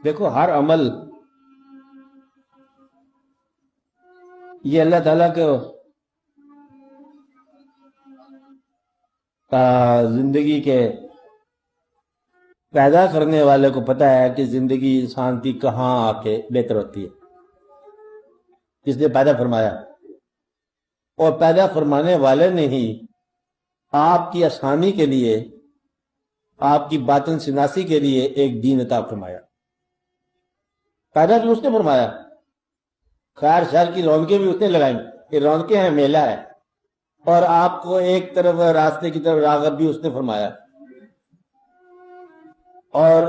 دیکھو ہر عمل یہ اللہ تعالیٰ کو زندگی کے پیدا کرنے والے کو پتہ ہے کہ زندگی انسان کی کہاں آ کے بہتر ہوتی ہے، جس نے پیدا فرمایا، اور پیدا فرمانے والے نے ہی آپ کی آسانی کے لیے، آپ کی باطن شناسی کے لیے ایک دین عطا فرمایا۔ پیدا بھی اس نے فرمایا، خیر شر کی رونقیں بھی اس نے لگائیں، یہ رونقیں ہیں، میلہ ہے، اور آپ کو ایک طرف راستے کی طرف راغب بھی اس نے فرمایا، اور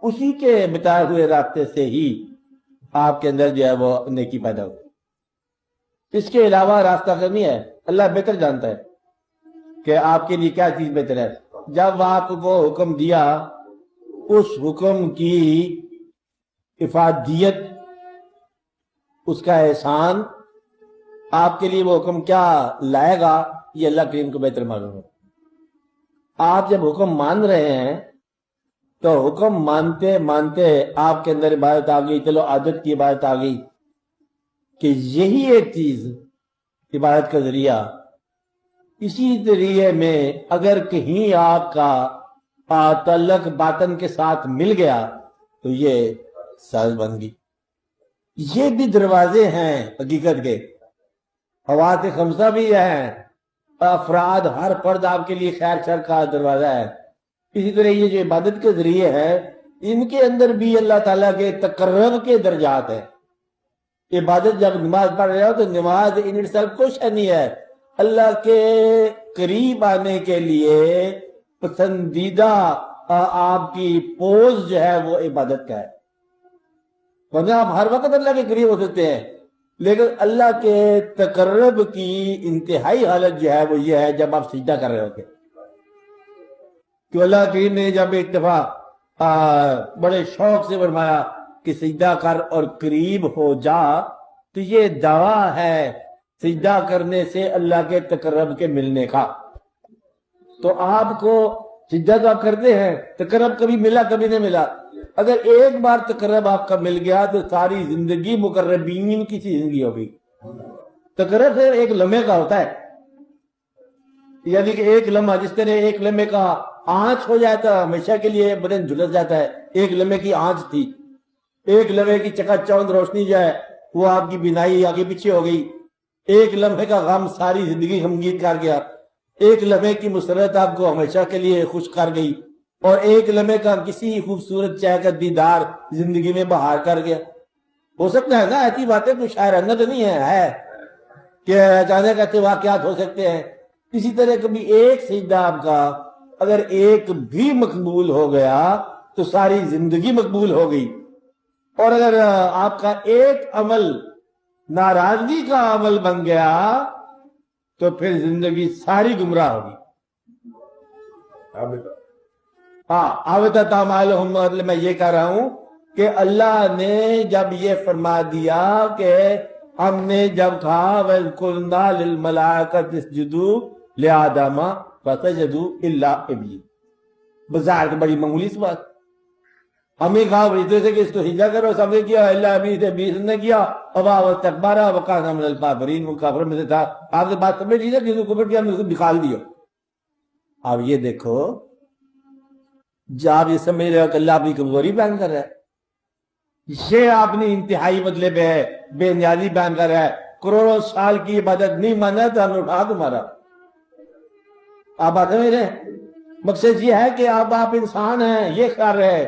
اسی کے بتائے ہوئے راستے سے ہی آپ کے اندر جو ہے وہ نیکی پیدا ہوئی۔ اس کے علاوہ راستہ کرنی ہے، اللہ بہتر جانتا ہے کہ آپ کے لیے کیا چیز بہتر ہے۔ جب آپ کو حکم دیا، اس حکم کی افادیت، اس کا احسان، آپ کے لیے وہ حکم کیا لائے گا، یہ اللہ کریم کو بہتر معلوم ہے۔ آپ جب حکم مان رہے ہیں تو حکم مانتے مانتے آپ کے اندر عبادت آ گئی، چلو عادت کی عبادت آ گئی کہ یہی ایک چیز عبادت کا ذریعہ، اسی ذریعے میں اگر کہیں آپ کا تعلق باطن کے ساتھ مل گیا تو یہ ساز بن گئی۔ یہ بھی دروازے ہیں حقیقت کے، حواسِ خمسہ بھی ہیں، افراد، ہر فرد آپ کے لیے خیر شر کا دروازہ ہے۔ اسی طرح یہ جو عبادت کے ذریعے ہے، ان کے اندر بھی اللہ تعالیٰ کے تقرب کے درجات ہیں۔ عبادت جب نماز پڑھ رہے ہو تو نماز ان itself کچھ نہیں ہے، اللہ کے قریب آنے کے لیے پسندیدہ آپ کی پوز جو ہے وہ عبادت کا ہے۔ ورنہ آپ ہر وقت اللہ کے قریب ہو سکتے ہیں، لیکن اللہ کے تقرب کی انتہائی حالت جو ہے وہ یہ ہے جب آپ سجدہ کر رہے ہوتے ہیں۔ کہ اللہ کریم نے جب ایک دفعہ بڑے شوق سے فرمایا کہ سجدہ کر اور قریب ہو جا، تو یہ دعویٰ ہے سجدہ کرنے سے اللہ کے تقرب کے ملنے کا۔ تو آپ کو سجدہ تو آپ کرتے ہیں، تقرب کبھی ملا کبھی نہیں ملا۔ اگر ایک بار تقرب آپ کا مل گیا تو ساری زندگی مقربین کی سی زندگی ہوگی۔ تقرب صرف ایک لمحے کا ہوتا ہے، یعنی کہ ایک لمحہ، جس طرح ایک لمحے کا آنچ ہو جاتا ہے ہمیشہ کے لیے بدن جھلس جاتا ہے، ایک لمحے کی آنچ تھی، ایک لمحے کی چکا چوند روشنی جو ہے وہ آپ کی بینائی آگے پیچھے ہو گئی، ایک لمحے کا غم ساری زندگی غمگین کر گیا، ایک لمحے کی مسرت آپ کو ہمیشہ کے لیے خوش کر گئی، اور ایک لمحے کا کسی خوبصورت چہرے کا دیدار زندگی میں بہار کر گیا۔ ہو سکتا ہے نا، ایسی باتیں کوئی شاعرانہ تو نہیں ہے کہ اچانک ایسے واقعات ہو سکتے ہیں۔ اسی طرح کبھی ایک سجدہ آپ کا اگر ایک بھی مقبول ہو گیا تو ساری زندگی مقبول ہو گئی، اور اگر آپ کا ایک عمل ناراضگی کا عمل بن گیا تو پھر زندگی ساری گمراہ ہوگی۔ مطلب میں یہ کہہ رہا ہوں کہ اللہ نے جب یہ فرما دیا کہ ہم نے جب کہا وَإِذْ لِلْمَلَائِكَةِ اسْجُدُوا لِآدَمَ فَسَجَدُوا إِلَّا إِبْلِيسَ، بظاہر تو بڑی معمولی سی بات، ہمیں کہا اس طرح سے کہ اس کو سجدہ کرو، سب نے کیا، اللہ ابلیس نے کیا، ابا واستکبر وکان من الکافرین، وہ کافروں میں سے تھا۔ آپ سے بات سمجھ لیجیے، کسی کو کفر کیا، ہم اس کو نکال دیا۔ اب یہ دیکھو، جب آپ یہ سمجھ رہے ہو کہ اللہ اپنی کمزوری بیان کر رہا ہے، یہ اپنی انتہائی مطلب ہے، بے نیازی بیان کر رہا ہے، کروڑوں سال کی عبادت نہیں مانا تو ہم نے اٹھا تمہارا۔ آپ بات سمجھ رہے ہیں؟ مقصد یہ ہے کہ اب آپ انسان ہیں، یہ کر رہے ہیں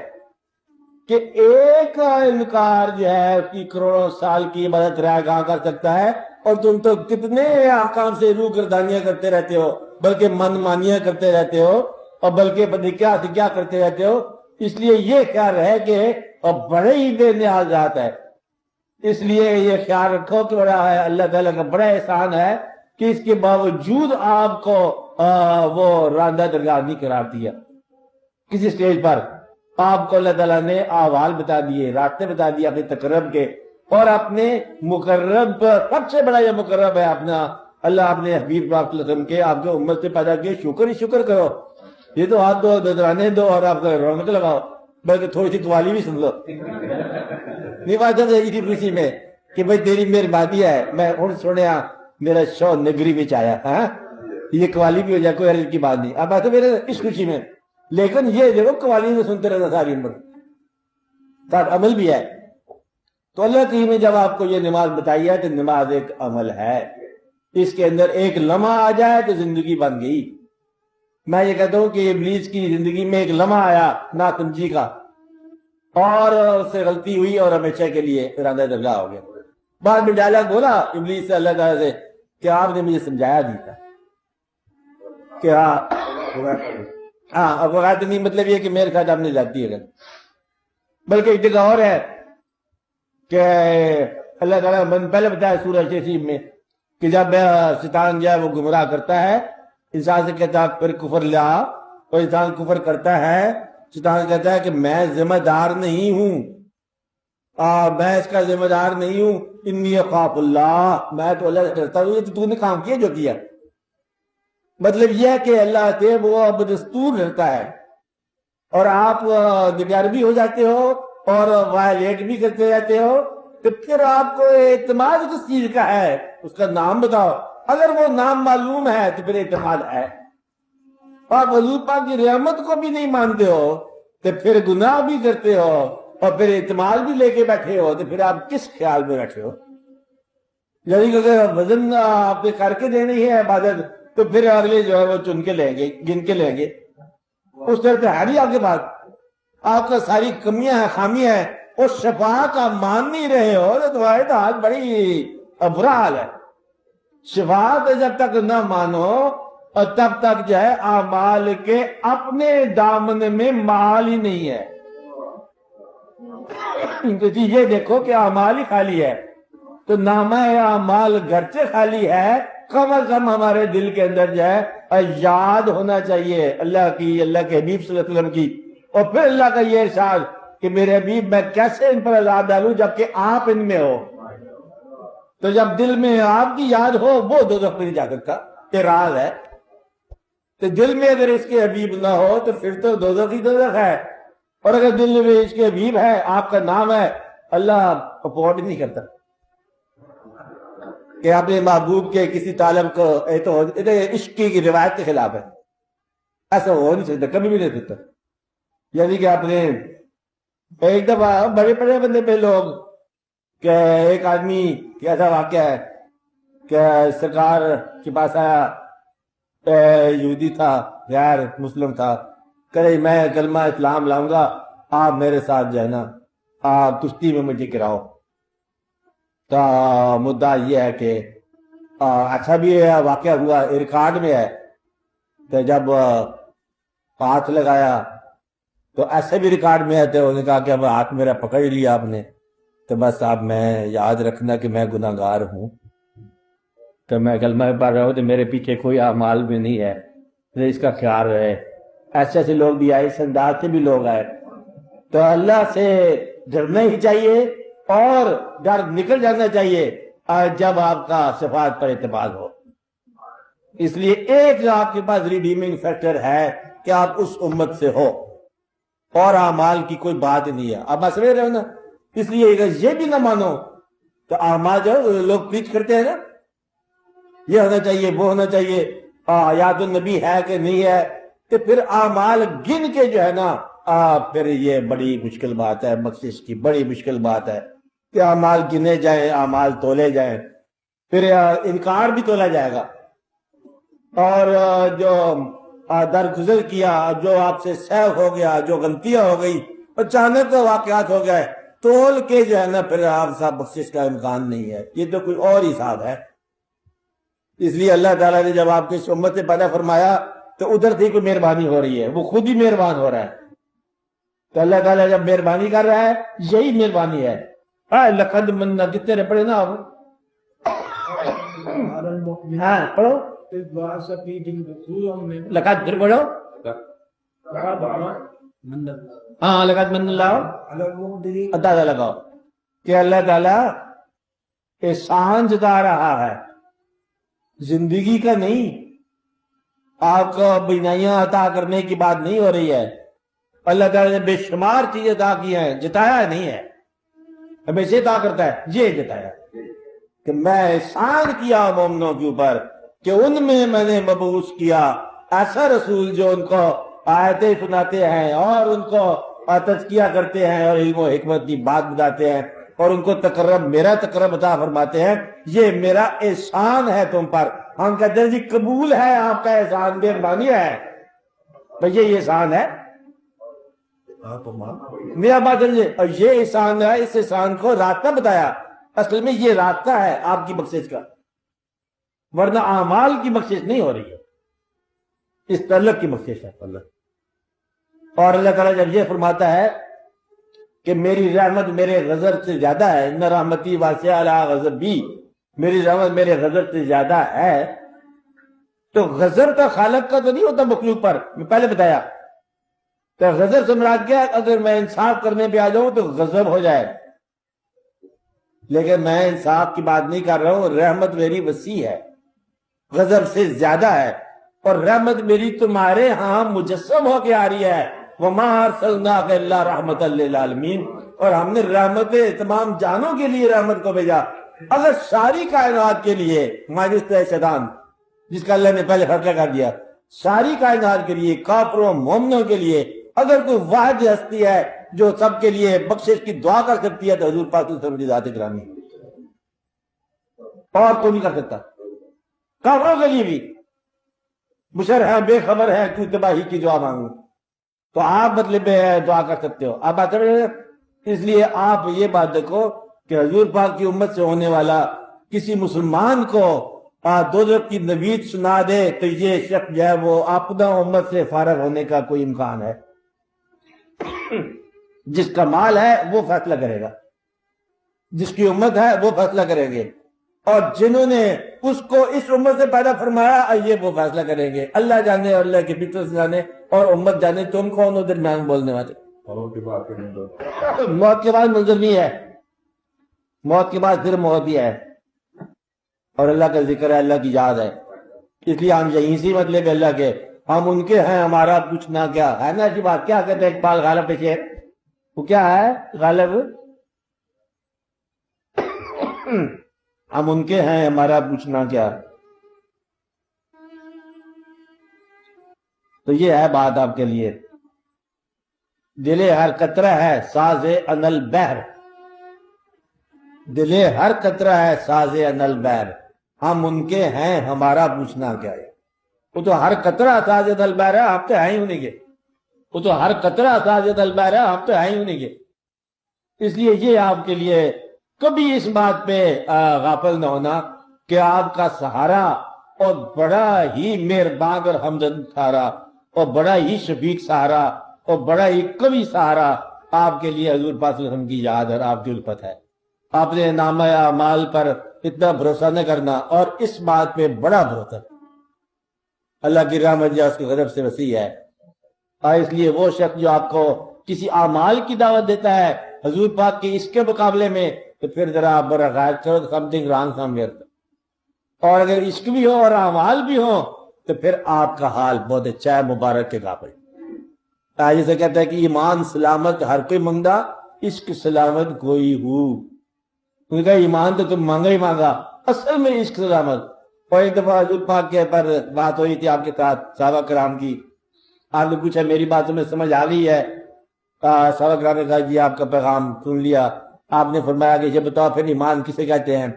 کہ ایک انکار جو ہے اس کی کروڑوں سال کی عبادت رہ کہاں کر سکتا ہے، اور تم تو کتنے احکام سے روح گردانیاں کرتے رہتے ہو، بلکہ من مانیاں کرتے رہتے ہو، اور بلکہ پتہ کیا سے کیا کرتے رہتے ہو۔ اس لیے یہ خیال ہے کہ بڑے ہی بے نیاز ذات ہے، اس لیے یہ خیال رکھو کہ بڑا ہے اللہ تعالیٰ کا بڑا احسان ہے کہ اس کے باوجود آپ کو وہ راندہ درگاہ نہیں قرار دیا۔ کسی سٹیج پر آپ کو اللہ تعالیٰ نے احوال بتا دیے، راستے بتا دیے اپنے تقرب کے، اور اپنے مقرب پر سب سے بڑا یہ مقرب ہے اپنا اللہ، اپنے حبیب پاک صلی اللہ علیہ وسلم کے آپ کے امت سے پیدا کیے، شکر ہی شکر کرو۔ یہ تو ہاتھ دو، نذرانے دو اور آپ کا رونق لگاؤ، بلکہ تھوڑی سی قوالی بھی سن لو. نہیں بات تھی خوشی میں کہ بھائی تیری مہربانی ہے میں ہوں سنیا میرا شو نگری میں آیا. ہاں یہ قوالی بھی ہو جائے کوئی حرج کی بات نہیں. اب بات میرے اس خوشی میں. لیکن یہ دیکھو قوالی میں سنتے رہنا ساری عمر ساتھ عمل بھی ہے. تو اللہ کی نے جب آپ کو یہ نماز بتائی ہے تو نماز ایک عمل ہے. اس کے اندر ایک لمحہ آ جائے تو زندگی بن گئی. میں یہ کہتا ہوں کہ ابلیس کی زندگی میں ایک لمحہ آیا ناسمجھی کا اور اس سے غلطی ہوئی اور ہمیشہ کے لیے ارادہ درگاہ ہو گیا. بعد میں ڈائلاگ بولا ابلیس سے اللہ تعالیٰ سے کہ آپ نے مجھے سمجھایا نہیں تھا کہ ہاں وقت نہیں مطلب یہ کہ میرے ساتھ آپ نے جاتی ہے. بلکہ ایک جگہ اور ہے کہ اللہ تعالیٰ نے پہلے بتایا سورہ شیشیم میں کہ جب شیطان جو ہے وہ گمراہ کرتا ہے انسان سے کہتا ہے پھر کفر لا اور انسان کفر کرتا ہے. شیطان کہتا ہے کہ میں ذمہ دار نہیں ہوں میں اس کا ذمہ دار نہیں ہوں. انی اخاف اللہ میں تو اللہ سے ڈرتا ہوں. تو نے کام کیا جو کیا مطلب یہ ہے کہ اللہ سے وہ بدستور ڈرتا ہے اور آپ نگربی ہو جاتے ہو اور وائلیٹ بھی کرتے رہتے ہو. تو پھر آپ کو اعتماد کس چیز کا ہے اس کا نام بتاؤ. اگر وہ نام معلوم ہے تو پھر اعتماد ہے. آپ حضور پاک کی رحمت کو بھی نہیں مانتے ہو تو پھر گناہ بھی کرتے ہو اور پھر اعتماد بھی لے کے بیٹھے ہو تو پھر آپ کس خیال میں بیٹھے ہو. یعنی کہ اگر وزن آپ نے کر کے دینی ہے عبادت تو پھر اگلے جو ہے وہ چن کے لیں گے گن کے لیں گے. اس طرح سے ہے نہیں آپ کے پاس. آپ کا ساری کمیاں ہیں خامیاں ہیں اور شفا کا مان نہیں رہے ہو تو تمہارے تو حال بڑی برا حال ہے. شفا تو جب تک نہ مانو اور تب تک جو ہے اعمال کے اپنے دامن میں مال ہی نہیں ہے. یہ دیکھو کہ اعمال ہی خالی ہے تو نامہ اعمال گرچہ خالی ہے کم از کم ہمارے دل کے اندر جو ہے یاد ہونا چاہیے اللہ کی اللہ کے حبیب صلی اللہ علیہ وسلم کی. اور پھر اللہ کا یہ ارشاد کہ میرے حبیب میں کیسے ان پر عذاب ڈالوں جبکہ آپ ان میں ہو. تو جب دل میں آپ کی یاد ہو وہ دوزخ میں نہیں جا سکتا. یہ راز ہے. تو دل میں اگر اس کے حبیب نہ ہو تو پھر تو دوزخ ہی دوزخ ہے. اور اگر دل میں اس کے حبیب ہے آپ کا نام ہے اللہ افورڈ نہیں کرتا کہ اپنے محبوب کے کسی طالب کو عشق کی روایت کے خلاف ہے. ایسا ہو نہیں سکتا کبھی بھی نہیں سکتا. یعنی کہ آپ نے ایک دفعہ بڑے بڑے بندے پہ لوگ کہ ایک آدمی کی ایسا واقعہ ہے کہ سرکار کے پاس آیا یہودی تھا غیر مسلم تھا کہ میں کلمہ اسلام لاؤں گا آپ میرے ساتھ جو ہے نا آپ کشتی میں مجھے گراؤ. تو مدعا یہ ہے کہ اچھا بھی واقعہ ہوا ریکارڈ میں ہے. تو جب ہاتھ لگایا تو ایسے بھی ریکارڈ میں ہے تو انہوں نے کہا کہ اب ہاتھ میرا پکڑ لیا آپ نے تو بس آپ میں یاد رکھنا کہ میں گناہ گار ہوں تو میں کلمہ پڑھ رہا ہوں تو میرے پیچھے کوئی اعمال بھی نہیں ہے تو اس کا خیال رہے. ایسے ایسے لوگ بھی آئے اس انداز سے بھی لوگ آئے. تو اللہ سے ڈرنا ہی چاہیے اور ڈر نکل جانا چاہیے جب آپ کا صفات پر اعتماد ہو. اس لیے ایک آپ کے پاس ریڈیمنگ فیکٹر ہے کہ آپ اس امت سے ہو اور اعمال کی کوئی بات نہیں ہے. آپ سمجھ رہے ہو نا. اس لیے اگر یہ بھی نہ مانو تو اعمال جو لوگ پریچ کرتے ہیں نا یہ ہونا چاہیے وہ ہونا چاہیے یاد النبی ہے کہ نہیں ہے تو پھر اعمال گن کے جو ہے نا پھر یہ بڑی مشکل بات ہے. بخشش کی بڑی مشکل بات ہے کہ اعمال گنے جائیں اعمال تولے جائیں پھر انکار بھی تولا جائے گا. اور جو درگزر کیا جو آپ سے سہو ہو گیا جو غلطیاں ہو گئی اچانک واقعات ہو گئے تول کے جو ہے نا پھر آپ صاحب بخشش کا امکان نہیں ہے. یہ تو کوئی اور حساب ہے. اس لیے اللہ تعالیٰ نے جب آپ کی اس امت سے پیدا فرمایا تو ادھر سے کوئی مہربانی ہو رہی ہے وہ خود ہی مہربان ہو رہا ہے. تو اللہ تعالیٰ جب مہربانی کر رہا ہے یہی مہربانی ہے. لقد من کتنے نے پڑھے نا آپ ہاں پڑھو لقد پھر پڑھو ہاں لقد من اللہ اندازہ لگاؤ کہ اللہ تعالیٰ احسان جتا رہا ہے زندگی کا نہیں. آپ کو بینائیاں عطا کرنے کی بات نہیں ہو رہی ہے. اللہ تعالیٰ نے بے شمار چیزیں عطا کی ہیں، جتایا نہیں ہے، ہمیشہ عطا کرتا ہے، یہ جتایا کہ میں احسان کیا مومنوں کے اوپر کہ ان میں نے مبعوث کیا ایسا رسول جو ان کو آیتیں سناتے ہیں اور ان کو تزکیہ کرتے ہیں اور علم و حکمت کی بات بتاتے ہیں اور ان کو میرا تقرب عطا فرماتے ہیں. یہ میرا احسان ہے تم پر. ہم کہتے ہیں جی قبول ہے آپ کا احسان، مہربانی ہے بھئی، یہ احسان ہے میرا بات سمجھے. اور یہ احسان ہے، اس احسان کو راستہ بتایا. اصل میں یہ راستہ ہے آپ کی بخشش کا، ورنہ اعمال کی بخشش نہیں ہو رہی ہے، اس تعلق کی بخشش ہے اللہ. اور اللہ تعالیٰ جب یہ فرماتا ہے کہ میری رحمت میرے غضب سے زیادہ ہے، ان رحمتی واسعہ علی غضبی، میری رحمت میرے غضب سے زیادہ ہے، تو غضب کا خالق کا تو نہیں ہوتا مخلوق پر. میں پہلے بتایا تو غضب سے مراد کیا؟ اگر میں انصاف کرنے پہ آ جاؤں تو غضب ہو جائے، لیکن میں انصاف کی بات نہیں کر رہا ہوں. رحمت میری وسیع ہے، غضب سے زیادہ ہے، اور رحمت میری تمہارے ہاں مجسم ہو کے آ رہی ہے. وَمَا أَرْسَلْنَاكَ إِلَّا رَحْمَةً لِّلْعَالَمِينَ، اور ہم نے رحمت تمام جانوں کے لیے رحمت کو بھیجا. اگر ساری کائنات کے لیے مائنس شیطان جس کا اللہ نے پہلے فیصلہ کر دیا، ساری کائنات کے لیے، کافروں مومنوں کے لیے اگر کوئی واحد ہستی ہے جو سب کے لیے بخشش کی دعا کر سکتی ہے تو حضور پاک صلی اللہ علیہ وسلم کی ذات گرامی، اور کوئی نہیں کر سکتا. کافروں کے لیے بھی مشر ہے، بے خبر ہے، تو تباہی کی دعا مانگو، تو آپ مطلب دعا کر سکتے ہو. آپ بات سمجھ رہے ہیں؟ اس لیے آپ یہ بات دیکھو کہ حضور پاک کی امت سے ہونے والا کسی مسلمان کو دوزخ کی نوید سنا دے تو یہ شخص جو ہے وہ اپنا امت سے فارغ ہونے کا کوئی امکان ہے. جس کا مال ہے وہ فیصلہ کرے گا، جس کی امت ہے وہ فیصلہ کریں گے، اور جنہوں نے اس کو اس امت سے پیدا فرمایا یہ وہ فیصلہ کریں گے. اللہ جانے اور اللہ کے بھیتر سے جانے اور امت جانے. تم کون ہو درمیان بولنے والے؟ موت کے بعد منظر نہیں ہے، موت کے بعد پھر موت بھی ہے، اور اللہ کا ذکر ہے، اللہ کی یاد ہے. اس لیے ہم یہیں سے مطلب اللہ کے، ہم ان کے ہیں، ہمارا پوچھنا کیا ہے نا. جی بات کیا کہتے ہیں اقبال غالب پہ شعر، وہ کیا ہے غالب؟ ہم ان کے ہیں، ہمارا پوچھنا کیا. تو یہ ہے بات آپ کے لیے. دل ہر قطرہ ہے ساز انل بحر، دل ہر قطرہ ہے ساز انل بحر، ہم ان کے ہیں، ہمارا پوچھنا کیا ہے. وہ تو ہر قطرہ ساز انل بحر ہے، آپ تو ہیں ہی انہیں کے. وہ تو ہر قطرہ ساز انل بحر ہے، آپ تو ہیں ہی انہیں کے. اس لیے یہ آپ کے لیے کبھی اس بات پہ غافل نہ ہونا کہ آپ کا سہارا اور بڑا ہی مہربان اور ہمدرد سہارا اور بڑا ہی شفیق سہارا اور بڑا ہی قوی سہارا آپ کے لیے حضور پاک صلی اللہ علیہ وسلم کی یاد اور آپ کی الفت ہے. آپ نے نامہ اعمال پر اتنا بھروسہ نہ کرنا، اور اس بات پہ بڑا بھروسہ. اللہ کی رحمت یا اس کے غضب سے وسیع ہے. اور اس لیے وہ شخص جو آپ کو کسی اعمال کی دعوت دیتا ہے حضور پاک کی اس کے مقابلے میں، تو پھر ذرا آپ برا غائب کرو، سمتھنگ رانگ سمویئر. اور اگر عشق بھی ہو اور اعمال بھی ہو تو پھر آپ کا حال بہت اچھا ہے، مبارک کے قابل. جیسے کہتا ہے کہ ایمان سلامت ہر کوئی منگا، عشق سلامت کوئی ہو. انہوں نے کہا ایمان تو تم مانگا ہی مانگا، اصل میں عشق سلامت. اور ایک دفعہ حضور پاک کے پر بات ہوئی تھی آپ کے ساتھ صحابہ کرام کی. آپ نے پوچھا میری بات تمہیں سمجھ آ گئی ہے؟ صحابہ کرام نے کہا جی آپ کا پیغام سن لیا. آپ نے فرمایا کہ یہ بتاؤ پھر ایمان کسے کہتے ہیں؟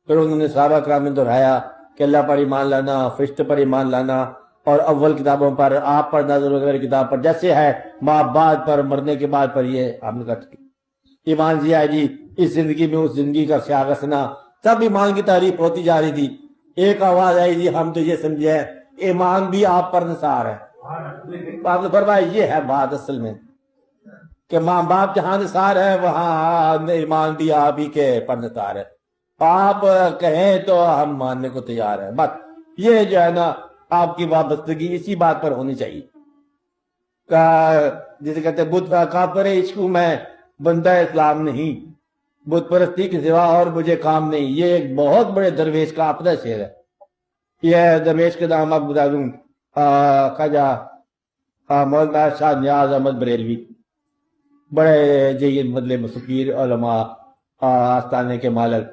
پھر انہوں نے صحابہ کرام نے دہرایا کہ اللہ پر ایمان لانا، فرشتے پر ایمان لانا، اور اول کتابوں پر، آپ پر نازل ہونے والی کتاب پر، جیسے ہے ماں بعد پر، مرنے کے بعد پر. یہ آپ نے کہا ایمان جی ہے جی اس زندگی میں اس زندگی کا سیاق ہسنا. سب ایمان کی تعریف ہوتی جا رہی تھی. ایک آواز آئی جی ہم تو یہ سمجھے ہیں ایمان بھی آپ پر نثار ہے. آپ نے فرمایا یہ ہے بات اصل میں کہ ماں باپ جہاں نثار ہے وہاں ایمان بھی آپ ہی کے پر نثار ہے. آپ کہیں تو ہم ماننے کو تیار ہیں. بس یہ جو ہے نا آپ کی وابستگی اسی بات پر ہونی چاہیے. جسے کہتے ہیں بت کافر عشق میں بندہ اسلام نہیں، بت پرستی کے سوا اور مجھے کام نہیں. یہ ایک بہت بڑے درویش کا اپنا شعر ہے. یہ درویش کے نام آپ بتا دوں، خواجہ مولانا شاہ نیاز احمد بریلوی، بڑے جید مطلب فقیر علماء آستانے کے مالک،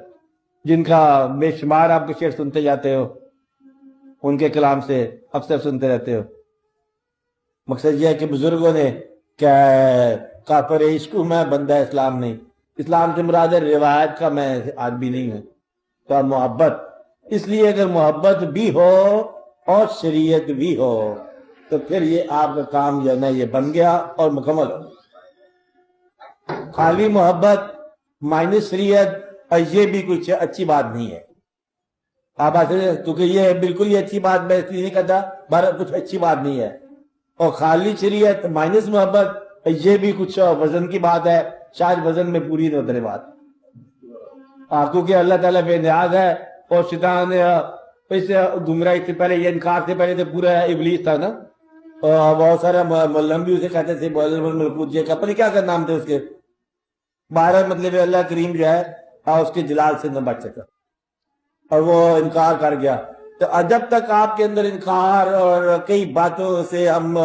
جن کا بے شمار آپ کے شعر سنتے جاتے ہو، ان کے کلام سے اکثر سنتے رہتے ہو۔ مقصد یہ ہے کہ بزرگوں نے کہ کافر عشق میں بندہ اسلام نہیں، اسلام سے مراد ہے روایت کا میں آدمی نہیں ہوں، تو محبت، اس لیے اگر محبت بھی ہو اور شریعت بھی ہو تو پھر یہ آپ کا کام جو ہے نا یہ بن گیا اور مکمل ہو۔ خالی محبت مائنس شریعت اور یہ بھی کچھ اچھی بات نہیں ہے۔ آپ کیونکہ یہ بالکل یہ اچھی بات میں اس لیے نہیں کہتا، بہرحال کچھ اچھی بات نہیں ہے، اور خالی شریعت مائنس محبت یہ بھی کچھ وزن کی بات ہے، شاید وزن میں پوری نہ اترے بات، کیونکہ اللہ تعالیٰ بے نیاز ہے، اور شیطان اس گمراہی سے پہلے، یہ انکار سے پہلے تو پورا ابلیس تھا نا، بہت سارے مولم بھی اسے کہتے تھے، ملکوت جی کا پتہ کیا کیا نام تھے اس کے، بہرحال مطلب اللہ کریم جو ہے اس کے جلال سے نہ بچ سکا اور وہ انکار کر گیا۔ تو جب تک آپ کے اندر انکار اور کئی باتوں سے ہم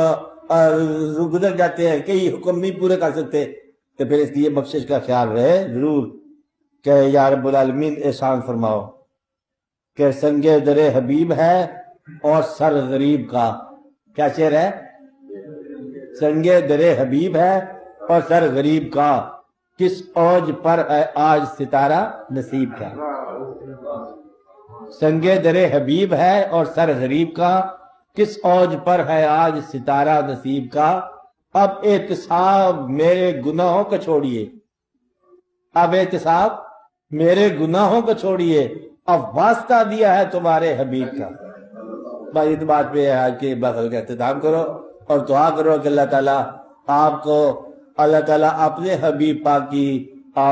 گزر جاتے ہیں، کئی حکم نہیں پورے کر سکتے، تو پھر اس لیے بخشش کا خیال رہے ضرور کہ یا رب العالمین احسان فرماؤ کہ سنگ در حبیب ہے اور سر غریب کا، کیا شعر ہے؟ سنگ در حبیب ہے اور سر غریب کا، کس اوج پر ہے آج ستارہ نصیب کا۔ سنگ در حبیب ہے اور سر غریب کا، کس اوج پر ہے آج ستارہ نصیب کا، اب احتساب میرے گناہوں کو چھوڑیے، اب احتساب میرے گناہوں کو چھوڑیے، اب واسطہ دیا ہے تمہارے حبیب کا۔ بھائی اس بات پہ آج کے بغل کا اختتام کرو اور دعا کرو کہ اللہ تعالیٰ آپ کو، اللہ تعالیٰ اپنے حبیب پاک کی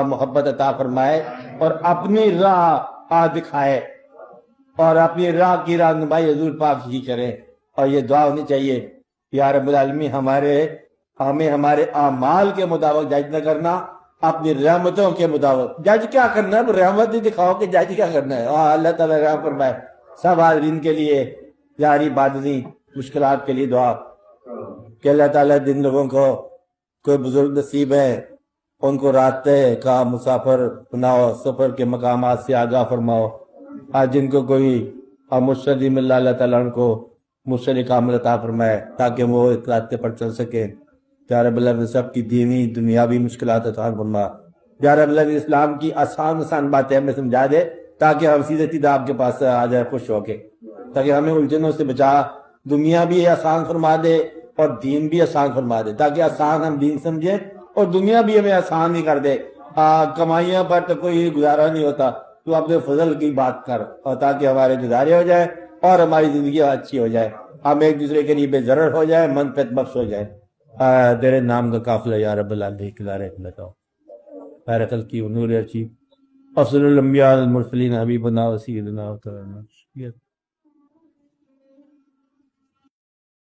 محبت عطا فرمائے اور اپنی راہ دکھائے اور اپنی راہ کی رہنمائی حضور پاک ہی کرے، اور یہ دعا ہونی چاہیے یا رب العالمین ہمیں ہمارے اعمال کے مطابق جج نہ کرنا، اپنی رحمتوں کے مطابق جج کیا کرنا ہے، رحمت ہی دکھاؤ کہ جج کیا کرنا ہے۔ اللہ تعالیٰ رحم فرمائے سب حاضرین کے لیے، جاری بادنی مشکلات کے لیے دعا کہ اللہ تعالیٰ جن لوگوں کو کوئی بزرگ نصیب ہے ان کو راستے کا مسافر بناؤ، سفر کے مقامات سے آگاہ فرماؤ، آج جن کو کوئی مرشد مل اللہ تعالیٰ ان کو مرشد کامل عطا فرمائے تاکہ وہ اس راستے پر چل سکیں۔ یا رب العالمین سب کی دینی دنیاوی مشکلات عطا فرما، یا رب العالمین اسلام کی آسان باتیں ہمیں سمجھا دے تاکہ ہم سیدھے آپ کے پاس آ جائے خوش ہو کے، تاکہ ہمیں الجھنوں سے بچا، دنیا بھی آسان فرما دے اور دین بھی آسان فرما دے، تاکہ آسان ہم دین سمجھیں اور دنیا بھی ہمیں آسان ہی کر دے۔ کمائیاں پر تو کوئی گزارا نہیں ہوتا، تو اپنے فضل کی بات کر، اور تاکہ ہمارے گزارے ہو جائے اور ہماری زندگی اچھی ہو جائے، ہم ایک دوسرے کے لیے بے ضرر ہو جائے، منفعت بخش ہو جائے۔ تیرے نام کا قافلہ یا رب العالمین کلارے بتاؤ، خیر خلقی و نور عرشی، افضل الانبیاء المرسلین حبیبنا و سیدنا و